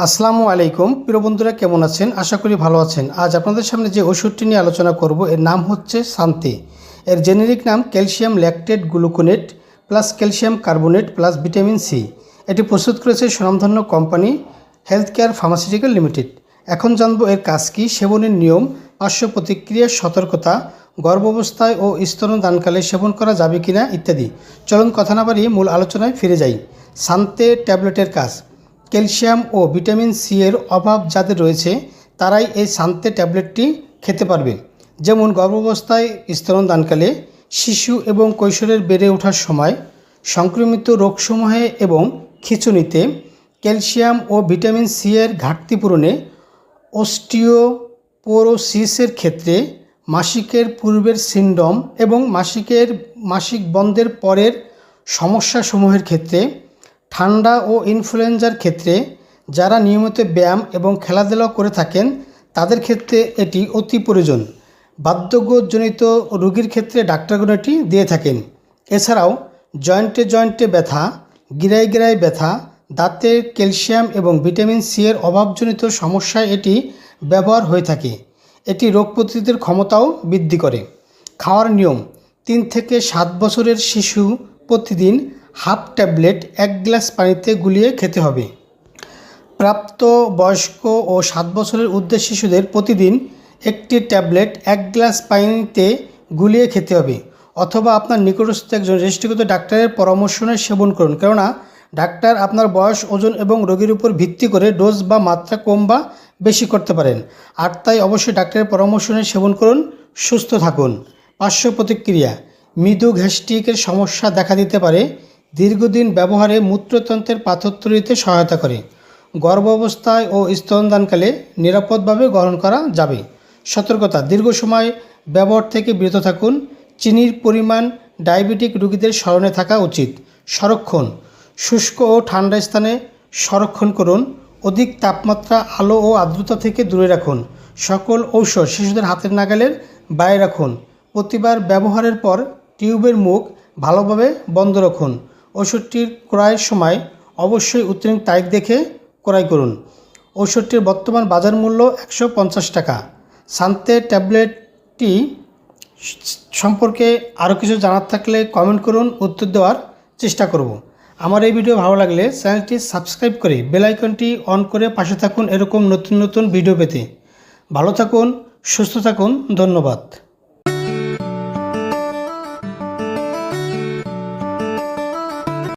আসসালামু আলাইকুম প্রিয় বন্ধুরা, কেমন আছেন? আশা করি ভালো আছেন। আজ আপনাদের সামনে যে ওষুধটি নিয়ে আলোচনা করব এর নাম হচ্ছে শান্তি। এর জেনেরিক নাম calcium lactate gluconate plus calcium carbonate plus vitamin C. এটি প্রস্তুত করেছে স্বনামধন্য company health care pharmaceutical limited. এখন জানবো এর কাজ কী, সেবনের নিয়ম, পার্শ্ব প্রতিক্রিয়ার সতর্কতা, গর্ভাবস্থায় ও স্তনদানকালে সেবন করা যাবে কিনা ইত্যাদি। চলুন কথা না বাড়িয়ে মূল আলোচনায় ফিরে যাই। শান্তি ট্যাবলেটের কাজ। ক্যালসিয়াম ও ভিটামিন সি এর অভাব যাদের রয়েছে তারাই এই শান্তি ট্যাবলেটটি খেতে পারবে। যেমন গর্ভাবস্থায়, স্তনদানকালে, শিশু এবং কৈশোরের বেড়ে ওঠার সময়, সংক্রমিত রোগসমূহে এবং খিঁচুনিতে, ক্যালসিয়াম ও ভিটামিন সি এর ঘাটতি পূরণে, অস্টিওপোরোসিসের ক্ষেত্রে, মাসিকের পূর্বের সিনড্রোম এবং মাসিক বন্ধের পরের সমস্যাসমূহের ক্ষেত্রে, ঠান্ডা ও ইনফ্লুয়েঞ্জার ক্ষেত্রে, যারা নিয়মিত ব্যায়াম এবং খেলাধুলা করে থাকেন তাদের ক্ষেত্রে এটি অতি প্রয়োজন। বার্ধক্যজনিত রোগীর ক্ষেত্রে ডাক্তারগণ এটি দিয়ে থাকেন। এছাড়াও জয়েন্টে ব্যথা, গিরায় ব্যথা, দাঁতের ক্যালসিয়াম এবং ভিটামিন সি এর অভাবজনিত সমস্যায় এটি ব্যবহার হয়ে থাকে। এটি রোগ প্রতিরোধের ক্ষমতাও বৃদ্ধি করে। খাওয়ার নিয়ম: 3 থেকে 7 বছরের শিশু প্রতিদিন হাফ ট্যাবলেট 1 গ্লাস পানিতে গুলিয়ে খেতে হবে। প্রাপ্ত বয়স্ক ও 7 বছরের ঊর্ধ্বে শিশুদের প্রতিদিন একটি ট্যাবলেট 1 গ্লাস পানিতে গুলিয়ে খেতে হবে, অথবা আপনার নিকটস্থ একজন রেজিস্ট্রিকৃত ডাক্তারের পরামর্শ নিয়ে সেবন করুন। কেননা ডাক্তার আপনার বয়স, ওজন এবং রোগীর উপর ভিত্তি করে ডোজ বা মাত্রা কম বা বেশি করতে পারেন। আর তাই অবশ্যই ডাক্তারের পরামর্শ নিয়ে সেবন করুন। সুস্থ থাকুন। পার্শ্ব প্রতিক্রিয়া: মৃদু গ্যাস্ট্রিকের সমস্যা দেখা দিতে পারে। দীর্ঘদিন ব্যবহারে মূত্রতন্ত্রের পাথর তৈরিতে সহায়তা করে। গর্ভাবস্থায় ও স্তনদানকালে নিরাপদভাবে গ্রহণ করা যাবে। সতর্কতা: দীর্ঘ সময় ব্যবহার থেকে বিরত থাকুন। চিনির পরিমাণ ডায়াবেটিক রোগীদের স্মরণে থাকা উচিত। সংরক্ষণ: শুষ্ক ও ঠান্ডা স্থানে সংরক্ষণ করুন। অধিক তাপমাত্রা, আলো ও আর্দ্রতা থেকে দূরে রাখুন। সকল ঔষধ শিশুদের হাতের নাগালের বাইরে রাখুন। প্রতিবার ব্যবহারের পর টিউবের মুখ ভালোভাবে বন্ধ রাখুন। ওষুধটির ক্রয়ের সময় অবশ্যই উত্তীর্ণ তারিখ দেখে ক্রয় করুন। ওষুধটির বর্তমান বাজার মূল্য 150 টাকা। শান্তি ট্যাবলেটটি সম্পর্কে আরও কিছু জানার থাকলে কমেন্ট করুন, উত্তর দেওয়ার চেষ্টা করব। আমার এই ভিডিও ভালো লাগলে চ্যানেলটি সাবস্ক্রাইব করে বেল আইকনটি অন করে পাশে থাকুন এরকম নতুন নতুন ভিডিও পেতে। ভালো থাকুন, সুস্থ থাকুন। ধন্যবাদ।